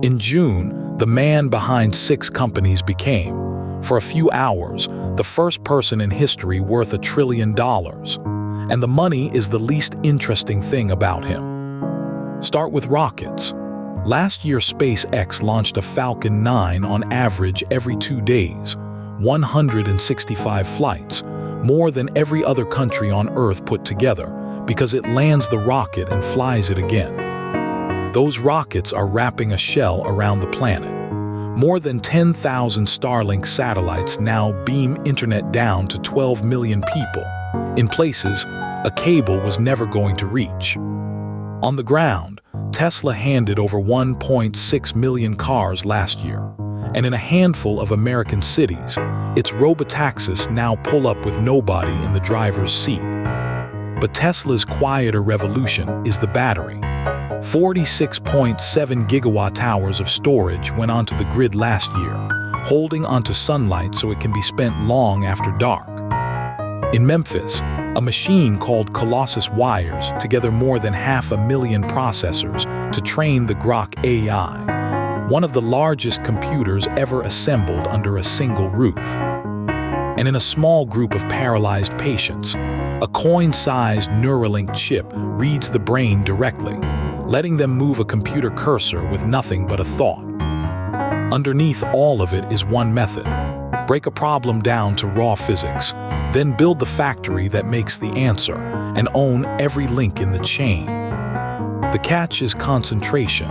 In June, the man behind 6 companies became, for a few hours, the first person in history worth $1 trillion. And the money is the least interesting thing about him. Start with rockets. Last year, SpaceX launched a Falcon 9 on average every 2 days, 165 flights, more than every other country on Earth put together, because it lands the rocket and flies it again. Those rockets are wrapping a shell around the planet. More than 10,000 Starlink satellites now beam internet down to 12 million people, in places a cable was never going to reach. On the ground, Tesla handed over 1.6 million cars last year, and in a handful of American cities, its robotaxis now pull up with nobody in the driver's seat. But Tesla's quieter revolution is the battery. 46.7 gigawatt-hours of storage went onto the grid last year, holding onto sunlight so it can be spent long after dark. In Memphis, a machine called Colossus wires together more than 500,000 processors to train the Grok AI, one of the largest computers ever assembled under a single roof. And in a small group of paralyzed patients, a coin-sized Neuralink chip reads the brain directly, letting them move a computer cursor with nothing but a thought. Underneath all of it is one method: break a problem down to raw physics, then build the factory that makes the answer, and own every link in the chain. The catch is concentration.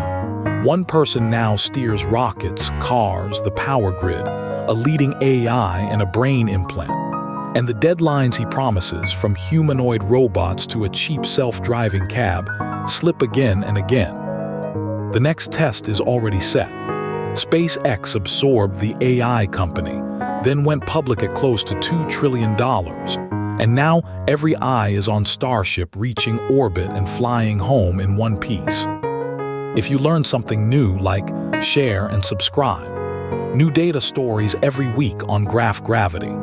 One person now steers rockets, cars, the power grid, a leading AI, and a brain implant. And the deadlines he promises, from humanoid robots to a cheap self-driving cab, slip again and again. The next test is already set. SpaceX absorbed the AI company, then went public at close to $2 trillion. And now every eye is on Starship reaching orbit and flying home in one piece. If you learn something new, like, share and subscribe. New data stories every week on Graph Gravity.